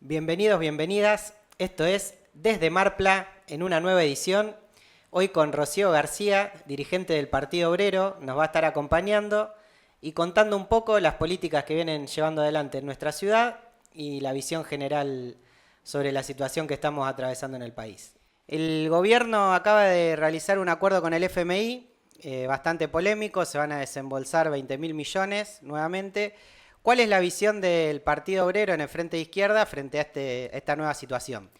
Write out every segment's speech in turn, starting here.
Bienvenidos, bienvenidas. Esto es Desde Marpla en una nueva edición. Hoy con Rocío García, dirigente del Partido Obrero, nos va a estar acompañando y contando un poco las políticas que vienen llevando adelante en nuestra ciudad y la visión general sobre la situación que estamos atravesando en el país. El gobierno acaba de realizar un acuerdo con el FMI, bastante polémico, se van a desembolsar 20.000 millones nuevamente. ¿Cuál es la visión del Partido Obrero en el Frente de Izquierda frente a esta nueva situación?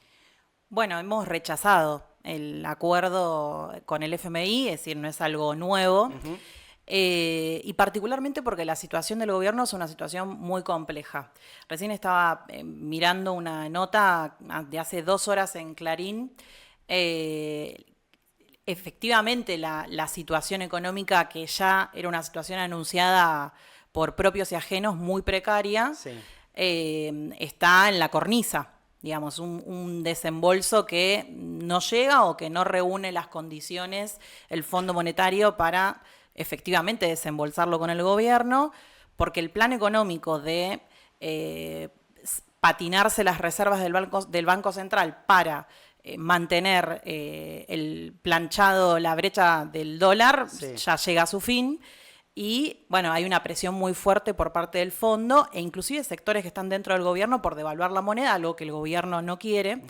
Bueno, hemos rechazado el acuerdo con el FMI, es decir, no es algo nuevo, y particularmente porque la situación del gobierno es una situación muy compleja. Recién estaba mirando una nota de hace 2 horas en Clarín. Efectivamente, la situación económica, que ya era una situación anunciada por propios y ajenos muy precaria, Sí. está en la cornisa, digamos, un desembolso que no llega o que no reúne las condiciones el Fondo Monetario para efectivamente desembolsarlo con el gobierno, porque el plan económico de patinarse las reservas del Banco Central para mantener el planchado, la brecha del dólar, Sí. ya llega a su fin. Y bueno, hay una presión muy fuerte por parte del fondo e inclusive sectores que están dentro del gobierno por devaluar la moneda, algo que el gobierno no quiere.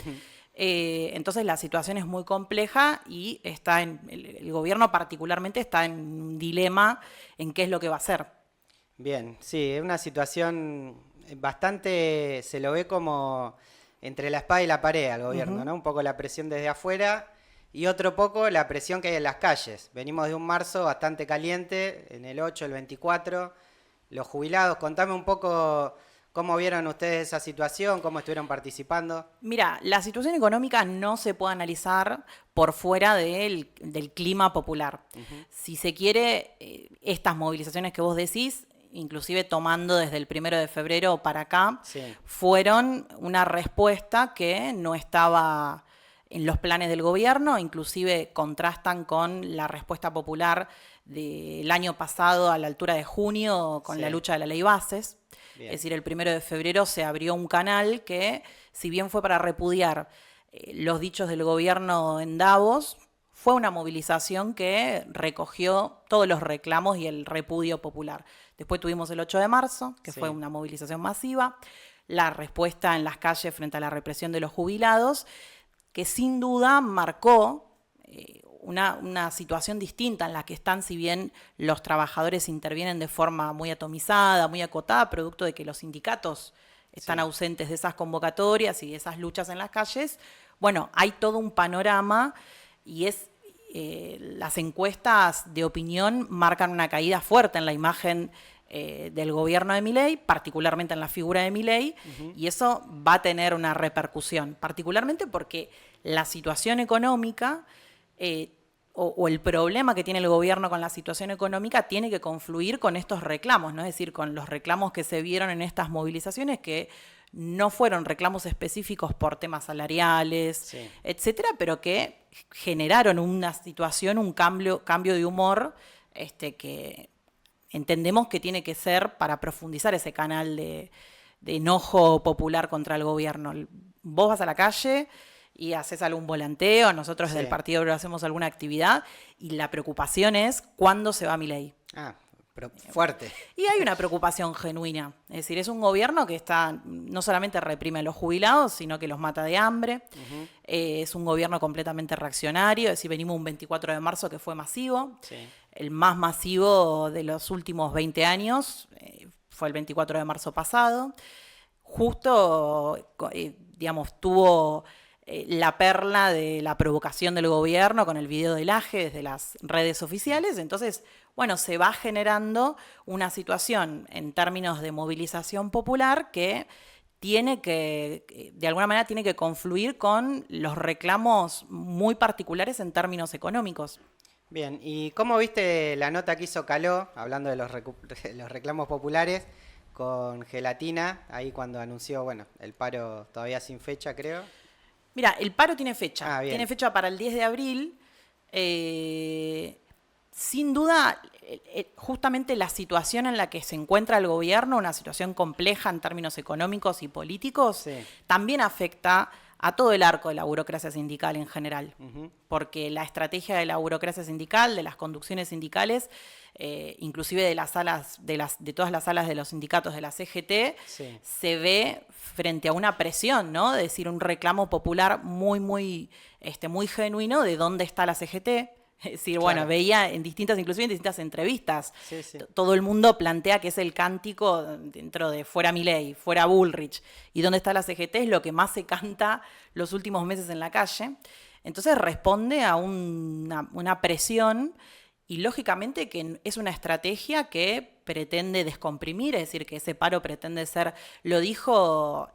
Entonces la situación es muy compleja y el gobierno particularmente está en un dilema en qué es lo que va a hacer. Bien, sí, es una situación bastante, se lo ve como entre la espada y la pared al gobierno, ¿no? Un poco la presión desde afuera y otro poco la presión que hay en las calles. Venimos de un marzo bastante caliente, en el 8, el 24, los jubilados. Contame un poco cómo vieron ustedes esa situación, cómo estuvieron participando. Mira, la situación económica no se puede analizar por fuera del clima popular. Si se quiere, estas movilizaciones que vos decís, inclusive tomando desde el 1 de febrero para acá, Sí, fueron una respuesta que no estaba en los planes del gobierno, inclusive contrastan con la respuesta popular del año pasado a la altura de junio con la sí, lucha de la ley Bases. Es bien, decir, el 1 de febrero se abrió un canal que, si bien fue para repudiar los dichos del gobierno en Davos, fue una movilización que recogió todos los reclamos y el repudio popular. Después tuvimos el 8 de marzo, que fue sí. una movilización masiva, la respuesta en las calles frente a la represión de los jubilados, que sin duda marcó una situación distinta en la que están, si bien los trabajadores intervienen de forma muy atomizada, muy acotada, producto de que los sindicatos están Sí. ausentes de esas convocatorias y de esas luchas en las calles. Bueno, hay todo un panorama y las encuestas de opinión marcan una caída fuerte en la imagen del gobierno de Milei, particularmente en la figura de Milei, y eso va a tener una repercusión, particularmente porque la situación económica o el problema que tiene el gobierno con la situación económica tiene que confluir con estos reclamos, ¿no? Es decir, con los reclamos que se vieron en estas movilizaciones, que no fueron reclamos específicos por temas salariales, Sí. etcétera, pero que generaron una situación, un cambio de humor, que entendemos que tiene que ser para profundizar ese canal de enojo popular contra el gobierno. Vos vas a la calle y haces algún volanteo, nosotros desde el Sí. Partido Obrero hacemos alguna actividad y la preocupación es cuándo se va Milei. Ah, pero fuerte. Y hay una preocupación genuina, es decir, es un gobierno que no solamente reprime a los jubilados, sino que los mata de hambre. Es un gobierno completamente reaccionario, es decir, venimos un 24 de marzo que fue masivo, Sí. el más masivo de los últimos 20 años, fue el 24 de marzo pasado. Justo, digamos, tuvo la perla de la provocación del gobierno con el video del AGE desde las redes oficiales. Entonces, bueno, se va generando una situación en términos de movilización popular que de alguna manera tiene que confluir con los reclamos muy particulares en términos económicos. Bien, ¿y cómo viste la nota que hizo Caló, hablando de los reclamos populares, con Gelatina, ahí cuando anunció, bueno, el paro todavía sin fecha, creo? Mira, el paro Ah, tiene bien, fecha para el 10 de abril. eh, sin duda, justamente la situación en la que se encuentra el gobierno, una situación compleja en términos económicos y políticos, Sí. también afecta a todo el arco de la burocracia sindical en general. Porque la estrategia de la burocracia sindical, de las conducciones sindicales, inclusive de las salas, de todas las salas de los sindicatos de la CGT, Sí. se ve frente a una presión, ¿no? Es decir, un reclamo popular muy genuino de dónde está la CGT. Es decir, Claro. bueno, veía inclusive en distintas entrevistas, Sí, sí. todo el mundo plantea que es el cántico dentro de fuera Milei, fuera Bullrich, y dónde está la CGT es lo que más se canta los últimos meses en la calle. Entonces responde a una presión y lógicamente que es una estrategia que pretende descomprimir, es decir, que ese paro pretende ser, lo dijo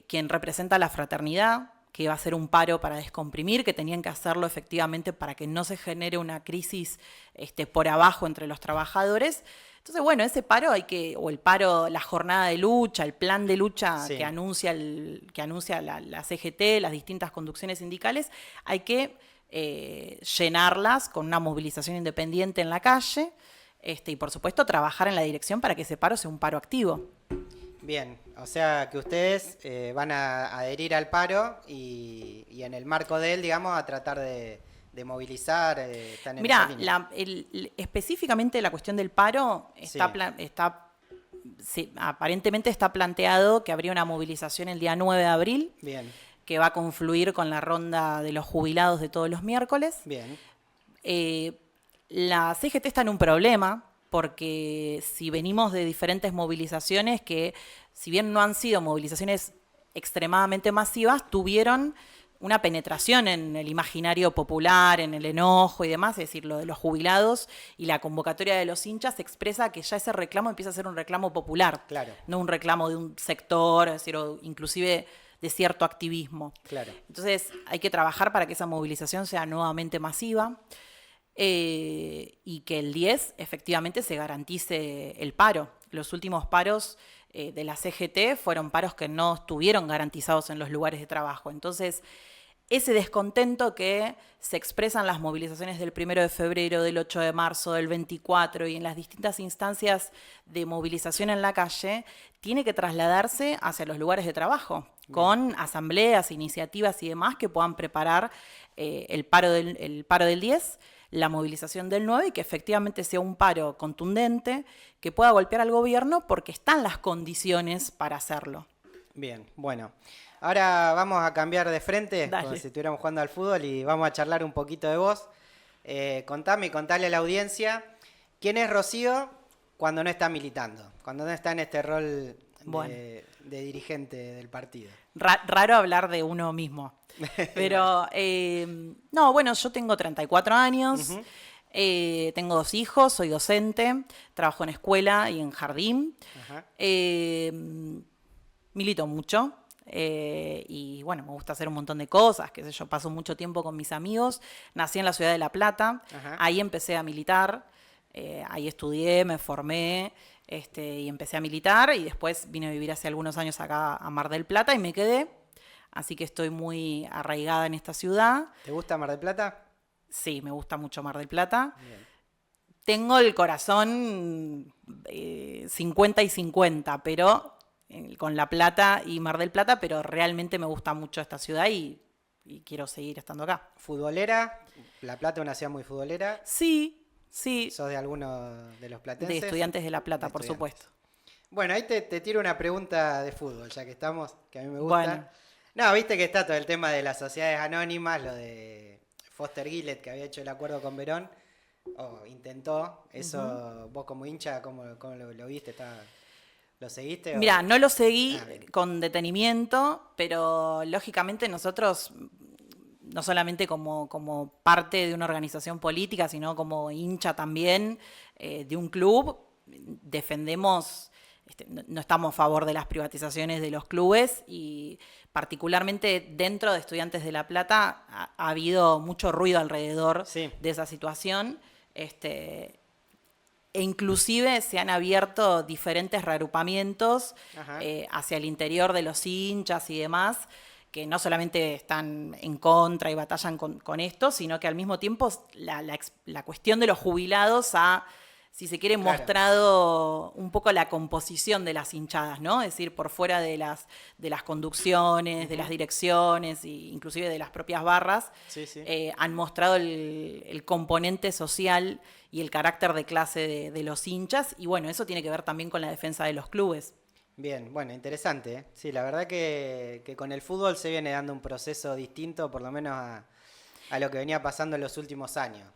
quien representa la fraternidad, que iba a ser un paro para descomprimir, que tenían que hacerlo efectivamente para que no se genere una crisis por abajo entre los trabajadores. Entonces, bueno, ese paro o el paro, la jornada de lucha, el plan de lucha Sí. que anuncia la CGT, las distintas conducciones sindicales, hay que llenarlas con una movilización independiente en la calle y, por supuesto, trabajar en la dirección para que ese paro sea un paro activo. Bien, o sea que ustedes van a adherir al paro y en el marco de él, digamos, a tratar de movilizar, están en esa Mirá, línea. específicamente la cuestión del paro aparentemente está planteado que habría una movilización el día 9 de abril, Bien, que va a confluir con la ronda de los jubilados de todos los miércoles. bien, La CGT está en un problema, porque si venimos de diferentes movilizaciones que, si bien no han sido movilizaciones extremadamente masivas, tuvieron una penetración en el imaginario popular, en el enojo y demás, es decir, lo de los jubilados y la convocatoria de los hinchas expresa que ya ese reclamo empieza a ser un reclamo popular, claro, no un reclamo de un sector, es decir, o inclusive de cierto activismo. claro. Entonces hay que trabajar para que esa movilización sea nuevamente masiva. Y que el 10 efectivamente se garantice el paro. Los últimos paros de la CGT fueron paros que no estuvieron garantizados en los lugares de trabajo. Entonces, ese descontento que se expresa en las movilizaciones del 1 de febrero, del 8 de marzo, del 24 y en las distintas instancias de movilización en la calle, tiene que trasladarse hacia los lugares de trabajo, con asambleas, iniciativas y demás que puedan preparar el paro del 10, la movilización del 9 y que efectivamente sea un paro contundente que pueda golpear al gobierno porque están las condiciones para hacerlo. Bien, bueno. Ahora vamos a cambiar de frente, Dale. como si estuviéramos jugando al fútbol, y vamos a charlar un poquito de vos. Contale a la audiencia, ¿quién es Rocío cuando no está militando? Cuando no está en este rol de dirigente del partido. Raro hablar de uno mismo. Pero, no, bueno, yo tengo 34 años, tengo 2 hijos, soy docente, trabajo en escuela y en jardín. Ajá. Milito mucho. Y bueno, me gusta hacer un montón de cosas, qué sé yo, paso mucho tiempo con mis amigos. Nací en la ciudad de La Plata, Ajá. ahí empecé a militar, ahí estudié, me formé y empecé a militar y después vine a vivir hace algunos años acá a Mar del Plata y me quedé, así que estoy muy arraigada en esta ciudad. ¿Te gusta Mar del Plata? Sí, me gusta mucho Mar del Plata. Bien. Tengo el corazón 50 y 50, pero con La Plata y Mar del Plata, pero realmente me gusta mucho esta ciudad y quiero seguir estando acá. ¿Futbolera? La Plata es una ciudad muy futbolera. Sí. ¿Sos de alguno de los platenses? De Estudiantes de La Plata, por supuesto. Bueno, ahí te tiro una pregunta de fútbol, ya que estamos, que a mí me gusta. Bueno. No, viste que está todo el tema de las sociedades anónimas, lo de Foster Gillett, que había hecho el acuerdo con Verón, o intentó. Eso, vos como hincha, ¿cómo lo viste? ¿Lo seguiste? Mirá, no lo seguí bien. con detenimiento, pero lógicamente nosotros, no solamente como parte de una organización política, sino como hincha también de un club, defendemos, no estamos a favor de las privatizaciones de los clubes y particularmente dentro de Estudiantes de La Plata ha habido mucho ruido alrededor de esa situación. E inclusive se han abierto diferentes reagrupamientos hacia el interior de los hinchas y demás, que no solamente están en contra y batallan con esto, sino que al mismo tiempo la cuestión de los jubilados ha, si se quiere, Claro. mostrado un poco la composición de las hinchadas, ¿no? Es decir, por fuera de las conducciones, de las direcciones, e inclusive de las propias barras, Sí, sí. han mostrado el componente social y el carácter de clase de los hinchas, y bueno, eso tiene que ver también con la defensa de los clubes. Bien, bueno, interesante, ¿eh? Sí, la verdad que con el fútbol se viene dando un proceso distinto, por lo menos a lo que venía pasando en los últimos años.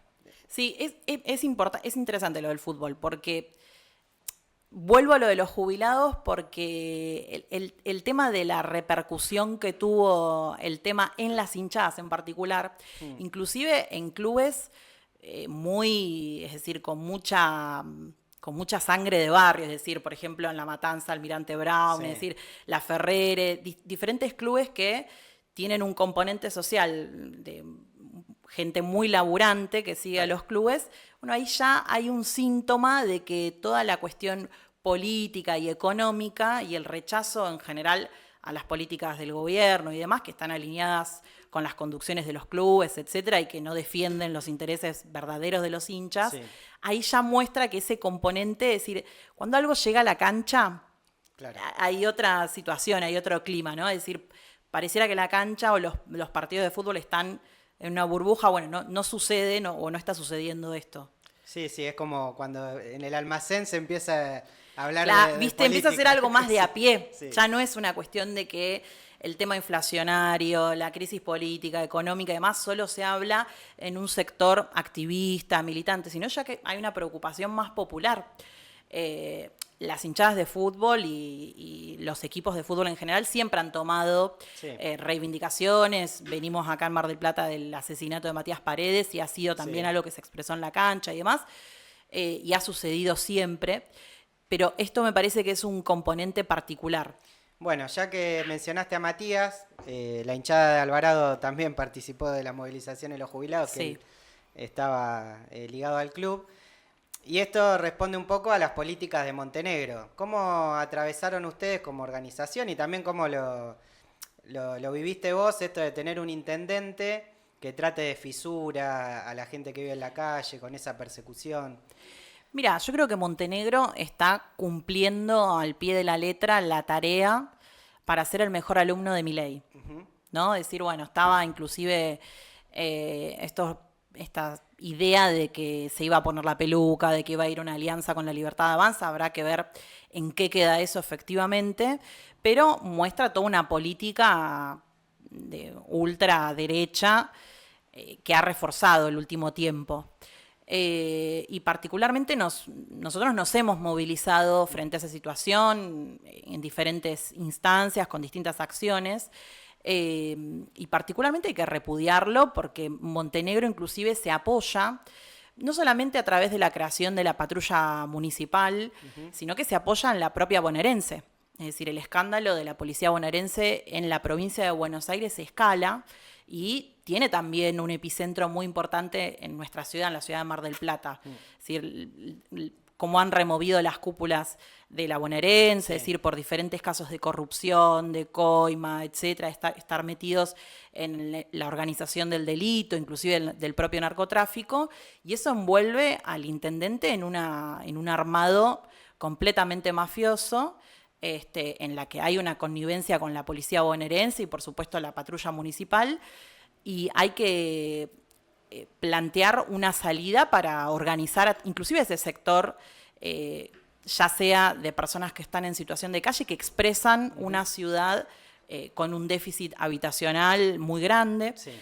Sí, es interesante lo del fútbol, porque vuelvo a lo de los jubilados, porque el tema de la repercusión que tuvo el tema en las hinchadas en particular, inclusive en clubes es decir, con mucha sangre de barrio, es decir, por ejemplo, en La Matanza, Almirante Brown, Sí. es decir, La Ferrere, diferentes clubes que tienen un componente social de gente muy laburante que sigue a los clubes. Bueno, ahí ya hay un síntoma de que toda la cuestión política y económica y el rechazo en general a las políticas del gobierno y demás, que están alineadas con las conducciones de los clubes, etcétera, y que no defienden los intereses verdaderos de los hinchas, Sí. ahí ya muestra que ese componente, es decir, cuando algo llega a la cancha, Claro. hay otra situación, hay otro clima, ¿no? Es decir, pareciera que la cancha o los partidos de fútbol están en una burbuja, bueno, no sucede o no está sucediendo esto. Sí, sí, es como cuando en el almacén se empieza a hablar de Viste, empieza a ser política. algo más de a pie. Sí. Ya no es una cuestión de que el tema inflacionario, la crisis política, económica y demás, solo se habla en un sector activista, militante, sino ya que hay una preocupación más popular. Las hinchadas de fútbol y los equipos de fútbol en general siempre han tomado Sí. reivindicaciones. Venimos acá en Mar del Plata del asesinato de Matías Paredes y ha sido también Sí. algo que se expresó en la cancha y demás, y ha sucedido siempre. Pero esto me parece que es un componente particular. Bueno, ya que mencionaste a Matías, la hinchada de Alvarado también participó de la movilización de los jubilados, que Sí. él estaba ligado al club. Y esto responde un poco a las políticas de Montenegro. ¿Cómo atravesaron ustedes como organización y también cómo lo viviste vos, esto de tener un intendente que trate de fisura a la gente que vive en la calle con esa persecución? Mira, yo creo que Montenegro está cumpliendo al pie de la letra la tarea para ser el mejor alumno de Milei, ¿no? Es decir, bueno, estaba inclusive esta idea de que se iba a poner la peluca, de que iba a ir una alianza con la Libertad Avanza, habrá que ver en qué queda eso efectivamente, pero muestra toda una política de ultraderecha que ha reforzado el último tiempo. Y particularmente nosotros nos hemos movilizado frente a esa situación en diferentes instancias, con distintas acciones, y particularmente hay que repudiarlo porque Montenegro inclusive se apoya, no solamente a través de la creación de la patrulla municipal, sino que se apoya en la propia bonaerense. Es decir, el escándalo de la policía bonaerense en la provincia de Buenos Aires escala y tiene también un epicentro muy importante en nuestra ciudad, en la ciudad de Mar del Plata. Es decir, cómo han removido las cúpulas de la bonaerense, es decir, por diferentes casos de corrupción, de coima, etcétera, estar metidos en la organización del delito, inclusive del propio narcotráfico, y eso envuelve al intendente en un armado completamente mafioso, en la que hay una connivencia con la policía bonaerense y por supuesto la patrulla municipal, y hay que plantear una salida para organizar inclusive ese sector, ya sea de personas que están en situación de calle, que expresan una ciudad con un déficit habitacional muy grande, Sí.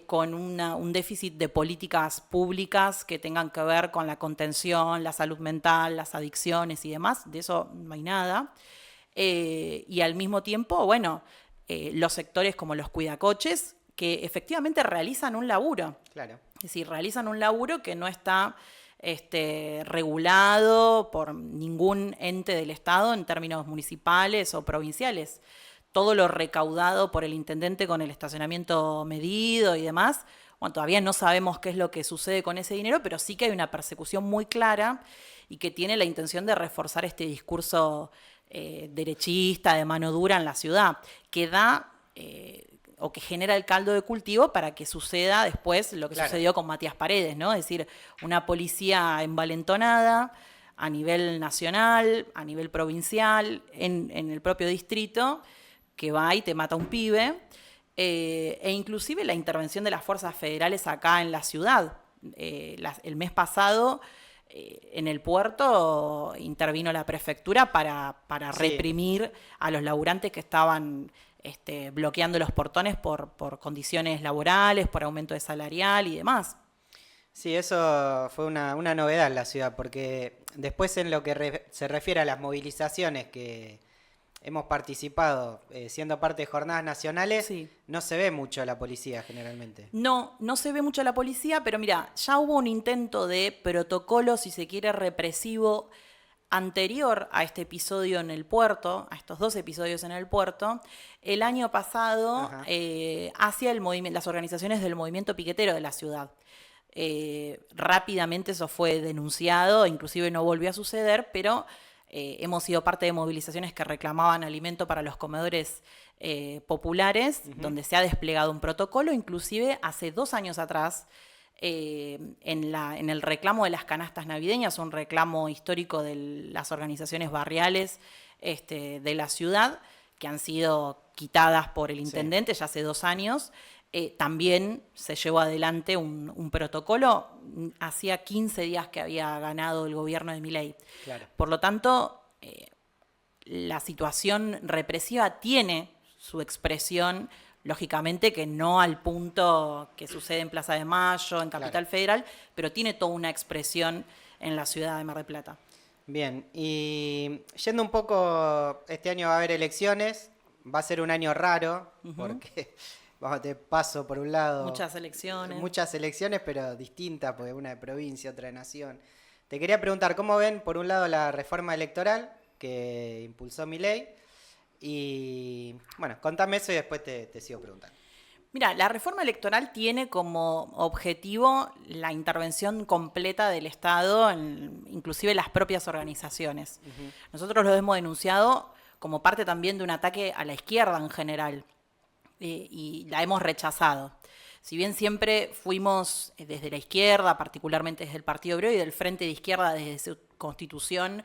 con un déficit de políticas públicas que tengan que ver con la contención, la salud mental, las adicciones y demás. De eso no hay nada. Y al mismo tiempo, bueno, los sectores como los cuidacoches, que efectivamente realizan un laburo. Claro. Es decir, realizan un laburo que no está regulado por ningún ente del Estado en términos municipales o provinciales. Todo lo recaudado por el intendente con el estacionamiento medido y demás, bueno, todavía no sabemos qué es lo que sucede con ese dinero, pero sí que hay una persecución muy clara y que tiene la intención de reforzar este discurso derechista, de mano dura en la ciudad, que da o que genera el caldo de cultivo para que suceda después lo que Claro. sucedió con Matías Paredes, ¿no? Es decir, una policía envalentonada a nivel nacional, a nivel provincial, en el propio distrito, que va y te mata a un pibe, e inclusive la intervención de las fuerzas federales acá en la ciudad. El mes pasado, en el puerto, intervino la prefectura para Sí. reprimir a los laburantes que estaban bloqueando los portones por condiciones laborales, por aumento de salarial y demás. Sí, eso fue una novedad en la ciudad, porque después en lo que se refiere a las movilizaciones que hemos participado siendo parte de jornadas nacionales, Sí. no se ve mucho a la policía generalmente. No, no se ve mucho a la policía, pero mira, ya hubo un intento de protocolo, si se quiere, represivo anterior a este episodio en el puerto, a estos 2 episodios en el puerto. El año pasado, hacia las organizaciones del movimiento piquetero de la ciudad. Rápidamente eso fue denunciado, inclusive no volvió a suceder, pero hemos sido parte de movilizaciones que reclamaban alimento para los comedores populares, donde se ha desplegado un protocolo, inclusive hace 2 años atrás, en el reclamo de las canastas navideñas, un reclamo histórico de las organizaciones barriales de la ciudad, que han sido quitadas por el intendente ya hace 2 años. También se llevó adelante un protocolo. Hacía 15 días que había ganado el gobierno de Milei. Claro. Por lo tanto, la situación represiva tiene su expresión, lógicamente que no al punto que sucede en Plaza de Mayo, en Capital Federal, pero tiene toda una expresión en la ciudad de Mar del Plata. Bien, y yendo un poco, este año va a haber elecciones, va a ser un año raro, porque te paso por un lado. Muchas elecciones. Muchas elecciones, pero distintas, porque una de provincia, otra de nación. Te quería preguntar, ¿cómo ven, por un lado, la reforma electoral que impulsó Milei? Y, bueno, contame eso y después te sigo preguntando. Mira, la reforma electoral tiene como objetivo la intervención completa del Estado, inclusive las propias organizaciones. Nosotros lo hemos denunciado como parte también de un ataque a la izquierda en general. Y la hemos rechazado. Si bien siempre fuimos desde la izquierda, particularmente desde el Partido Obrero y del Frente de Izquierda desde su constitución,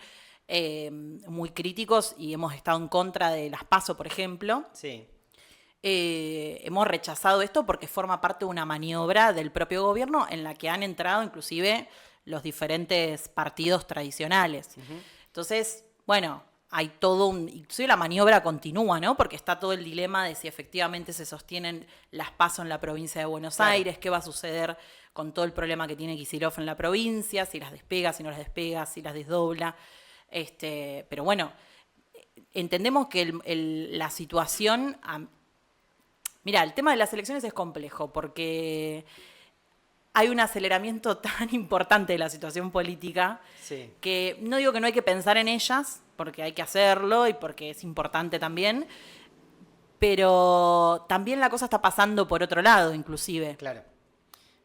muy críticos y hemos estado en contra de las PASO, por ejemplo. Sí. Hemos rechazado esto porque forma parte de una maniobra del propio gobierno en la que han entrado inclusive los diferentes partidos tradicionales. Entonces, bueno, hay todo inclusive la maniobra continúa, ¿no? Porque está todo el dilema de si efectivamente se sostienen las PASO en la provincia de Buenos Aires, qué va a suceder con todo el problema que tiene Kicillof en la provincia, si las despega, si no las despega, si las desdobla. Pero bueno, entendemos que la situación... Mira, el tema de las elecciones es complejo porque hay un aceleramiento tan importante de la situación política que no digo que no hay que pensar en ellas, porque hay que hacerlo y porque es importante también, pero también la cosa está pasando por otro lado, inclusive. Claro.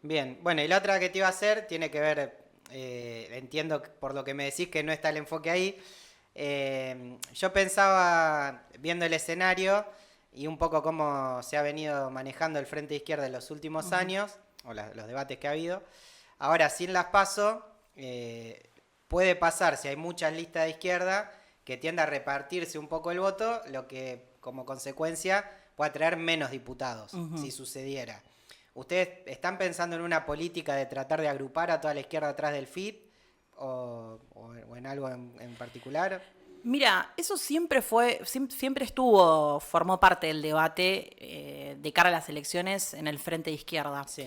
Bien, bueno, y la otra que te iba a hacer tiene que ver, entiendo por lo que me decís que no está el enfoque ahí. Yo pensaba, viendo el escenario y un poco cómo se ha venido manejando el Frente de Izquierda en los últimos años, o los debates que ha habido, ahora sin las PASO, puede pasar, si hay muchas listas de izquierda, que tienda a repartirse un poco el voto, lo que como consecuencia puede traer menos diputados, si sucediera. ¿Ustedes están pensando en una política de tratar de agrupar a toda la izquierda atrás del FIT o en algo en particular? Mira, eso siempre formó parte del debate de cara a las elecciones en el Frente de Izquierda. Sí.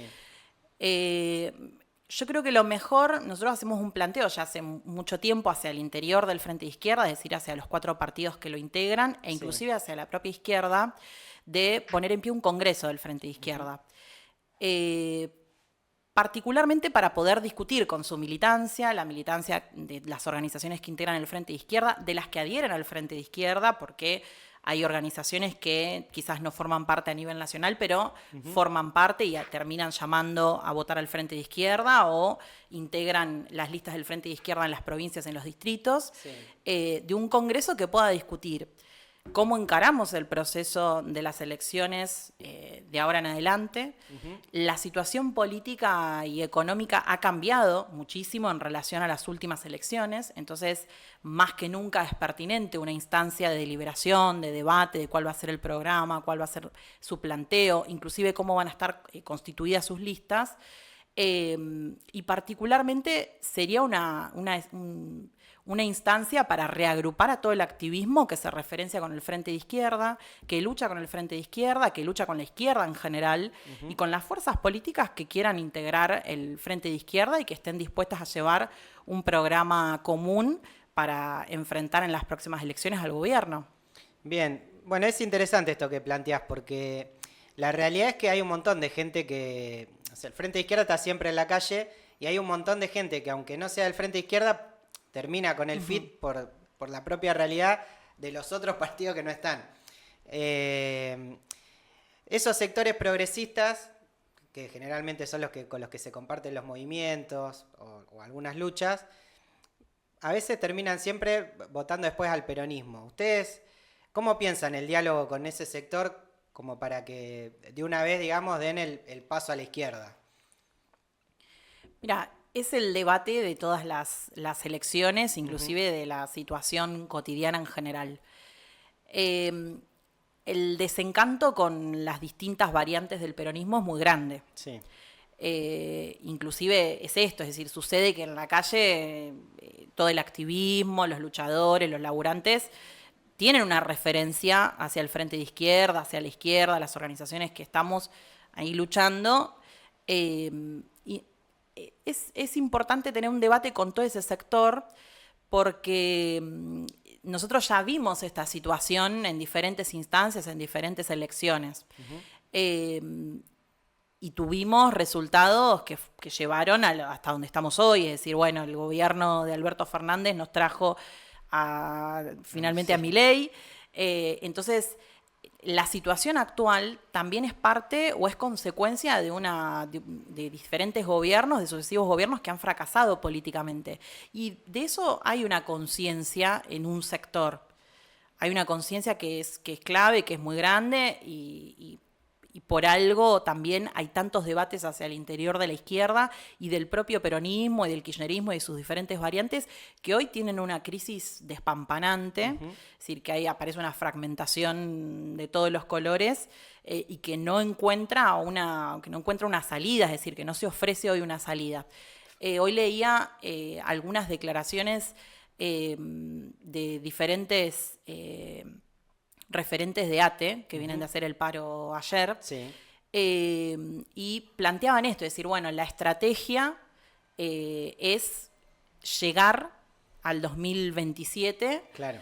Yo creo que lo mejor, nosotros hacemos un planteo ya hace mucho tiempo hacia el interior del Frente de Izquierda, es decir, hacia los 4 partidos que lo integran, e inclusive hacia la propia izquierda, de poner en pie un congreso del Frente de Izquierda. Particularmente para poder discutir con su militancia, la militancia de las organizaciones que integran el Frente de Izquierda, de las que adhieren al Frente de Izquierda, porque hay organizaciones que quizás no forman parte a nivel nacional, pero forman parte y terminan llamando a votar al Frente de Izquierda o integran las listas del Frente de Izquierda en las provincias, en los distritos, de un congreso que pueda discutir cómo encaramos el proceso de las elecciones de ahora en adelante. La situación política y económica ha cambiado muchísimo en relación a las últimas elecciones, entonces más que nunca es pertinente una instancia de deliberación, de debate, de cuál va a ser el programa, cuál va a ser su planteo, inclusive cómo van a estar constituidas sus listas. Y particularmente sería una instancia para reagrupar a todo el activismo que se referencia con el Frente de Izquierda, que lucha con el Frente de Izquierda, que lucha con la izquierda en general, y con las fuerzas políticas que quieran integrar el Frente de Izquierda y que estén dispuestas a llevar un programa común para enfrentar en las próximas elecciones al gobierno. Bien, bueno, es interesante esto que planteás, porque la realidad es que hay un montón de gente que, o sea, el Frente de Izquierda está siempre en la calle, y hay un montón de gente que, aunque no sea del Frente de Izquierda, termina con el FIT por la propia realidad de los otros partidos que no están. Esos sectores progresistas, que generalmente son los que con los que se comparten los movimientos o algunas luchas, a veces terminan siempre votando después al peronismo. ¿Ustedes cómo piensan el diálogo con ese sector como para que de una vez, digamos, den el paso a la izquierda? Mira, es el debate de todas las elecciones, inclusive de la situación cotidiana en general. El desencanto con las distintas variantes del peronismo es muy grande. Sí. Inclusive es esto, es decir, sucede que en la calle todo el activismo, los luchadores, los laburantes, tienen una referencia hacia el Frente de Izquierda, hacia la izquierda, las organizaciones que estamos ahí luchando. Es importante tener un debate con todo ese sector porque nosotros ya vimos esta situación en diferentes instancias, en diferentes elecciones. Y tuvimos resultados que llevaron hasta donde estamos hoy. Es decir, bueno, el gobierno de Alberto Fernández nos trajo finalmente a Milei. Entonces, la situación actual también es parte o es consecuencia de diferentes gobiernos, de sucesivos gobiernos que han fracasado políticamente. Y de eso hay una conciencia en un sector. Hay una conciencia que es clave, que es muy grande y por algo también hay tantos debates hacia el interior de la izquierda y del propio peronismo y del kirchnerismo y de sus diferentes variantes que hoy tienen una crisis despampanante, es decir, que ahí aparece una fragmentación de todos los colores y que no encuentra una salida, es decir, que no se ofrece hoy una salida. Hoy leía algunas declaraciones de diferentes referentes de ATE, que vienen de hacer el paro ayer, Sí. Y planteaban esto, es decir, bueno, la estrategia es llegar al 2027 Claro.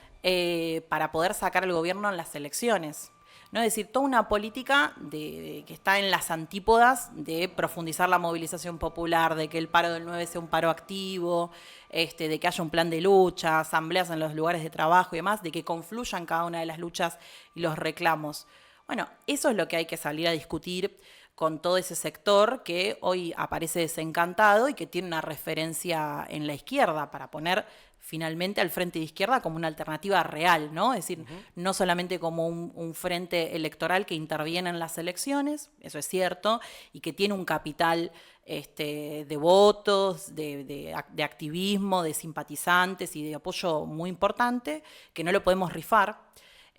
Para poder sacar al gobierno en las elecciones. ¿No? Es decir, toda una política que está en las antípodas de profundizar la movilización popular, de que el paro del 9 sea un paro activo, de que haya un plan de lucha, asambleas en los lugares de trabajo y demás, de que confluyan cada una de las luchas y los reclamos. Bueno, eso es lo que hay que salir a discutir con todo ese sector que hoy aparece desencantado y que tiene una referencia en la izquierda para poner finalmente al Frente de Izquierda como una alternativa real, ¿no? Es decir, no solamente como un frente electoral que interviene en las elecciones, eso es cierto, y que tiene un capital de votos, de activismo, de simpatizantes y de apoyo muy importante, que no lo podemos rifar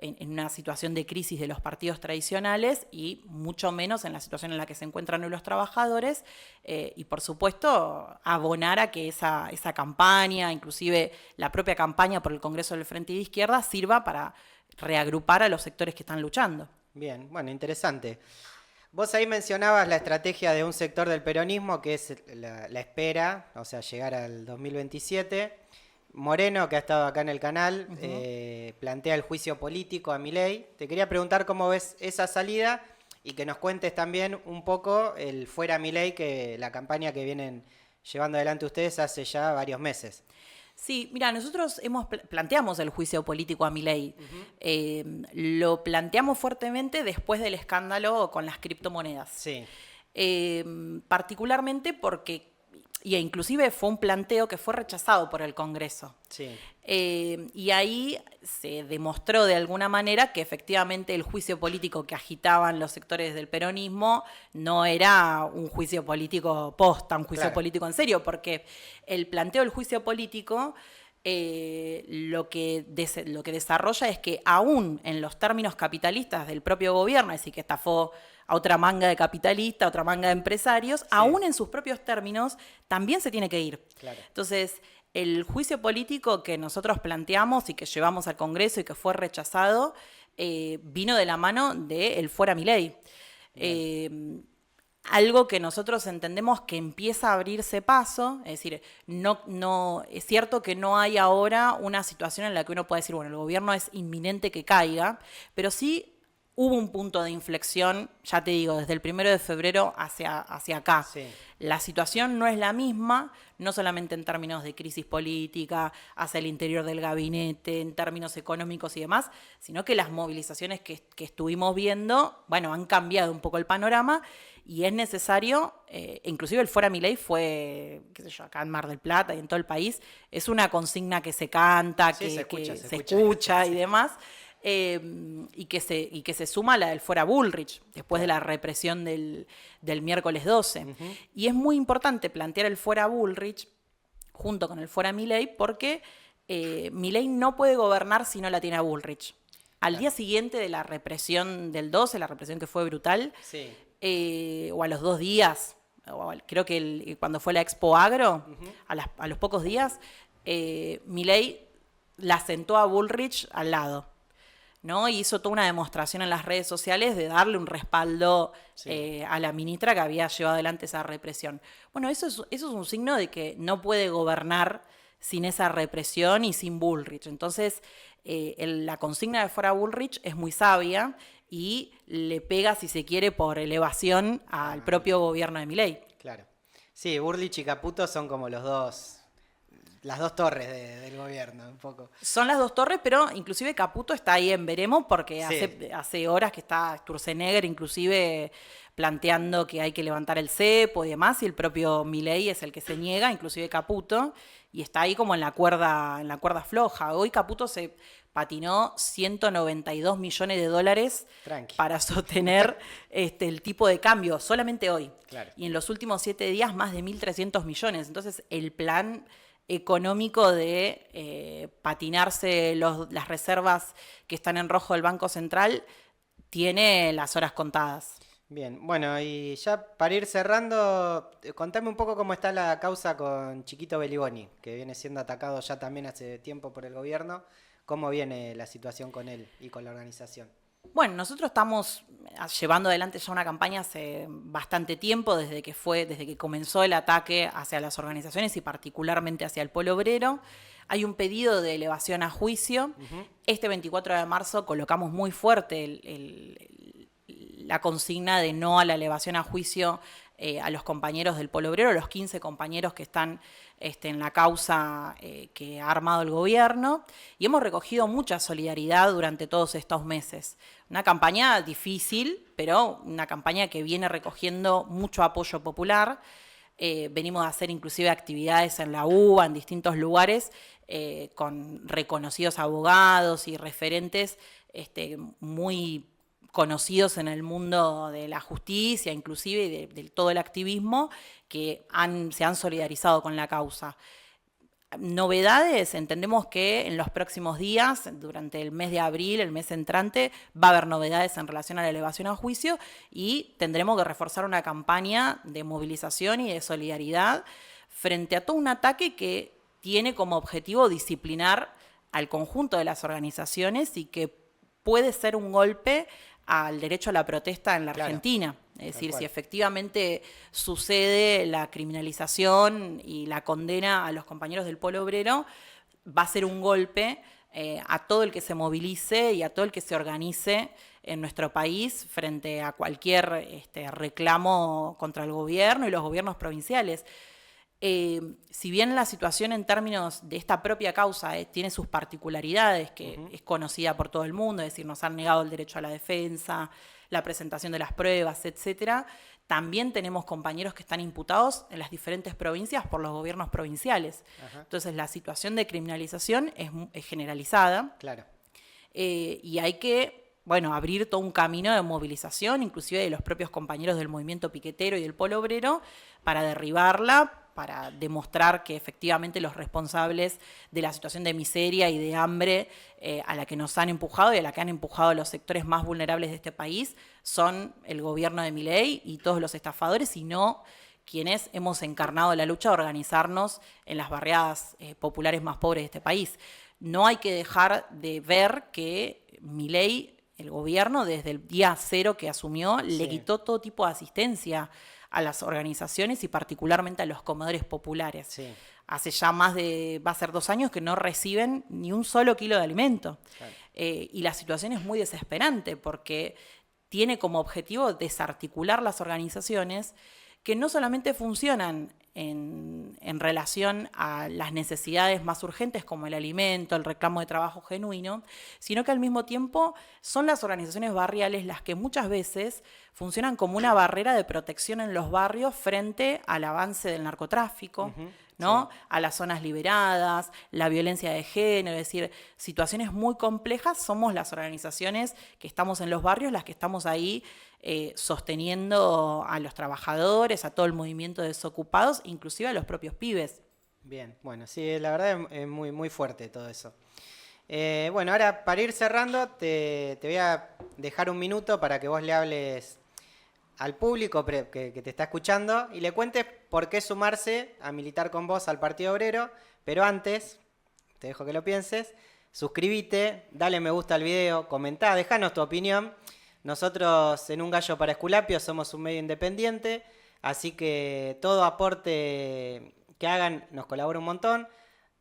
en una situación de crisis de los partidos tradicionales y mucho menos en la situación en la que se encuentran hoy los trabajadores y por supuesto abonar a que esa campaña, inclusive la propia campaña por el Congreso del Frente de Izquierda sirva para reagrupar a los sectores que están luchando. Bien, bueno, interesante. Vos ahí mencionabas la estrategia de un sector del peronismo que es la espera, o sea, llegar al 2027. Moreno, que ha estado acá en el canal, plantea el juicio político a Milei. Te quería preguntar cómo ves esa salida y que nos cuentes también un poco el fuera Milei, que la campaña que vienen llevando adelante ustedes hace ya varios meses. Sí, mira, nosotros planteamos el juicio político a Milei. Lo planteamos fuertemente después del escándalo con las criptomonedas. Sí. Particularmente porque y inclusive fue un planteo que fue rechazado por el Congreso. Sí. Y ahí se demostró de alguna manera que efectivamente el juicio político que agitaban los sectores del peronismo no era un juicio político posta, un juicio político en serio, porque el planteo del juicio político lo que desarrolla es que aún en los términos capitalistas del propio gobierno, es decir, que estafó a otra manga de capitalistas, a otra manga de empresarios, aún en sus propios términos, también se tiene que ir. Claro. Entonces, el juicio político que nosotros planteamos y que llevamos al Congreso y que fue rechazado, vino de la mano del Fuera Milei. Algo que nosotros entendemos que empieza a abrirse paso, es decir, no, es cierto que no hay ahora una situación en la que uno pueda decir, bueno, el gobierno es inminente que caiga, pero sí hubo un punto de inflexión, ya te digo, desde el 1 de febrero hacia acá. Sí. La situación no es la misma, no solamente en términos de crisis política, hacia el interior del gabinete, en términos económicos y demás, sino que las movilizaciones que estuvimos viendo, bueno, han cambiado un poco el panorama y es necesario, inclusive el Fuera Milei fue, qué sé yo, acá en Mar del Plata y en todo el país, es una consigna que se canta, Sí, que se escucha y demás. Y que se suma a la del Fuera Bullrich, después de la represión del miércoles 12. Uh-huh. Y es muy importante plantear el Fuera Bullrich junto con el Fuera Milei, porque Milei no puede gobernar si no la tiene a Bullrich. Al día siguiente de la represión del 12, la represión que fue brutal, o a los 2 días, creo que cuando fue la Expo Agro, uh-huh, a los pocos días, Milei la sentó a Bullrich al lado, ¿no? Y hizo toda una demostración en las redes sociales de darle un respaldo a la ministra que había llevado adelante esa represión. Bueno, eso es un signo de que no puede gobernar sin esa represión y sin Bullrich. Entonces, la consigna de Fuera Bullrich es muy sabia y le pega, si se quiere, por elevación al propio gobierno de Milei. Claro. Sí, Bullrich y Caputo son como las dos torres del gobierno, un poco. Son las 2 torres, pero inclusive Caputo está ahí en veremos, porque hace horas que está Sturzenegger inclusive planteando que hay que levantar el cepo y demás, y el propio Milei es el que se niega, inclusive Caputo, y está ahí como en la cuerda floja. Hoy Caputo se patinó $192 millones para sostener el tipo de cambio, solamente hoy. Claro. Y en los últimos 7 días más de 1.300 millones. Entonces el plan económico de patinarse las reservas que están en rojo del Banco Central tiene las horas contadas. Bien, bueno, y ya para ir cerrando, contame un poco cómo está la causa con Chiquito Beliboni, que viene siendo atacado ya también hace tiempo por el gobierno. ¿Cómo viene la situación con él y con la organización? Bueno, nosotros estamos llevando adelante ya una campaña hace bastante tiempo, desde que comenzó el ataque hacia las organizaciones y particularmente hacia el Polo Obrero. Hay un pedido de elevación a juicio. Uh-huh. Este 24 de marzo colocamos muy fuerte la consigna de no a la elevación a juicio a los compañeros del Polo Obrero, los 15 compañeros que están en la causa que ha armado el gobierno, y hemos recogido mucha solidaridad durante todos estos meses. Una campaña difícil, pero una campaña que viene recogiendo mucho apoyo popular. Venimos a hacer inclusive actividades en la UBA, en distintos lugares, con reconocidos abogados y referentes muy conocidos en el mundo de la justicia, inclusive de todo el activismo, que se han solidarizado con la causa. Novedades, entendemos que en los próximos días, durante el mes de abril, el mes entrante, va a haber novedades en relación a la elevación a juicio y tendremos que reforzar una campaña de movilización y de solidaridad frente a todo un ataque que tiene como objetivo disciplinar al conjunto de las organizaciones y que puede ser un golpe al derecho a la protesta en la Argentina. Es decir, si efectivamente sucede la criminalización y la condena a los compañeros del Polo Obrero, va a ser un golpe a todo el que se movilice y a todo el que se organice en nuestro país frente a cualquier reclamo contra el gobierno y los gobiernos provinciales. Si bien la situación en términos de esta propia causa tiene sus particularidades, que es conocida por todo el mundo, es decir, nos han negado el derecho a la defensa, la presentación de las pruebas, etcétera, también tenemos compañeros que están imputados en las diferentes provincias por los gobiernos provinciales. Ajá. Entonces, la situación de criminalización es generalizada. Claro. Y hay que, bueno, abrir todo un camino de movilización, inclusive de los propios compañeros del movimiento piquetero y del polo obrero, para derribarla, para demostrar que efectivamente los responsables de la situación de miseria y de hambre a la que nos han empujado y a la que han empujado los sectores más vulnerables de este país son el gobierno de Milei y todos los estafadores, y no quienes hemos encarnado la lucha de organizarnos en las barriadas populares más pobres de este país. No hay que dejar de ver que Milei, el gobierno, desde el día cero que asumió, le quitó todo tipo de asistencia a las organizaciones y particularmente a los comedores populares. Sí. Hace ya va a ser 2 años que no reciben ni un solo kilo de alimento. Claro. Y la situación es muy desesperante porque tiene como objetivo desarticular las organizaciones que no solamente funcionan en relación a las necesidades más urgentes como el alimento, el reclamo de trabajo genuino, sino que al mismo tiempo son las organizaciones barriales las que muchas veces funcionan como una barrera de protección en los barrios frente al avance del narcotráfico, ¿no? Sí. A las zonas liberadas, la violencia de género, es decir, situaciones muy complejas. Somos las organizaciones que estamos en los barrios las que estamos ahí sosteniendo a los trabajadores, a todo el movimiento de desocupados, inclusive a los propios pibes. Bien, bueno, sí, la verdad es muy, muy fuerte todo eso. Bueno, ahora para ir cerrando, te voy a dejar un minuto para que vos le hables al público que te está escuchando y le cuentes por qué sumarse a militar con vos al Partido Obrero, pero antes, te dejo que lo pienses, suscríbete, dale me gusta al video, comentá, dejanos tu opinión. Nosotros en Un Gallo para Esculapio somos un medio independiente, así que todo aporte que hagan nos colabora un montón.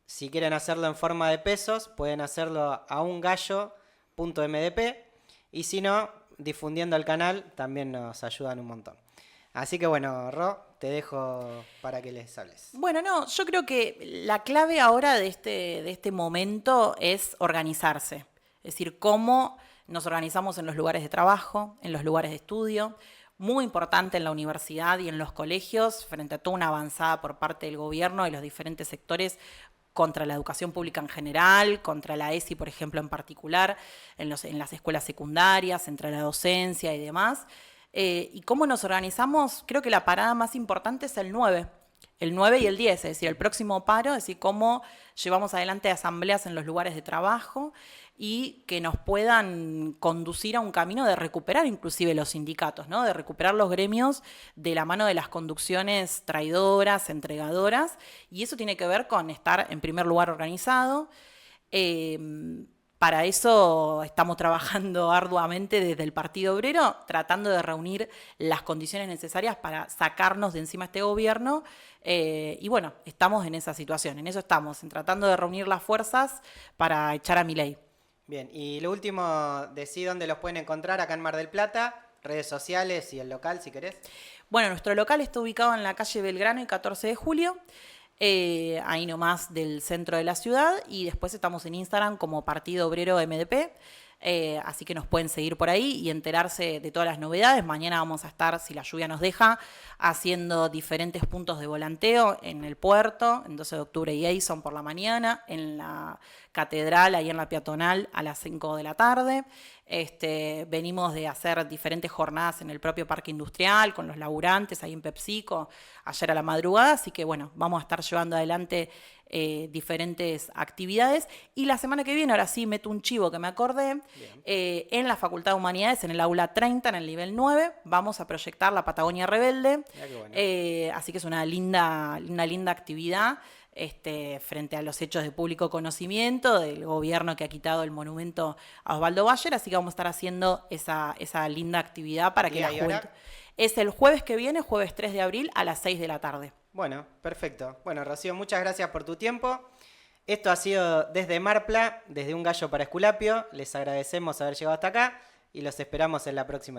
Si quieren hacerlo en forma de pesos, pueden hacerlo a ungallo.mdp y si no, difundiendo el canal también nos ayudan un montón. Así que bueno, Ro, te dejo para que les hables. Bueno, no, yo creo que la clave ahora de este momento es organizarse. Es decir, cómo nos organizamos en los lugares de trabajo, en los lugares de estudio, muy importante en la universidad y en los colegios, frente a toda una avanzada por parte del gobierno y los diferentes sectores contra la educación pública en general, contra la ESI, por ejemplo, en particular, en las escuelas secundarias, entre la docencia y demás. Y cómo nos organizamos, creo que la parada más importante es el 9 y el 10, es decir, el próximo paro, es decir, cómo llevamos adelante asambleas en los lugares de trabajo y que nos puedan conducir a un camino de recuperar inclusive los sindicatos, ¿no? De recuperar los gremios de la mano de las conducciones traidoras, entregadoras, y eso tiene que ver con estar en primer lugar organizado. Para eso estamos trabajando arduamente desde el Partido Obrero, tratando de reunir las condiciones necesarias para sacarnos de encima este gobierno. Y bueno, estamos en esa situación, en eso estamos, tratando de reunir las fuerzas para echar a Milei. Bien, y lo último, decí dónde los pueden encontrar acá en Mar del Plata, redes sociales y el local, si querés. Bueno, nuestro local está ubicado en la calle Belgrano y 14 de julio. Ahí nomás del centro de la ciudad, y después estamos en Instagram como Partido Obrero MDP, así que nos pueden seguir por ahí y enterarse de todas las novedades. Mañana vamos a estar, si la lluvia nos deja, haciendo diferentes puntos de volanteo en el puerto, en 12 de octubre y Edison por la mañana, en la catedral, ahí en la peatonal a las 5 de la tarde. Venimos de hacer diferentes jornadas en el propio parque industrial, con los laburantes, ahí en PepsiCo, ayer a la madrugada, así que bueno, vamos a estar llevando adelante diferentes actividades. Y la semana que viene, ahora sí meto un chivo que me acordé, en la Facultad de Humanidades, en el aula 30, en el nivel 9, vamos a proyectar La Patagonia Rebelde, bueno. Así que es una linda actividad. Frente a los hechos de público conocimiento del gobierno que ha quitado el monumento a Osvaldo Bayer, así que vamos a estar haciendo esa linda actividad para que la juventud... Es el jueves que viene, jueves 3 de abril a las 6 de la tarde. Bueno, perfecto. Bueno, Rocío, muchas gracias por tu tiempo. Esto ha sido desde Marpla, desde Un Gallo para Esculapio. Les agradecemos haber llegado hasta acá y los esperamos en la próxima edición.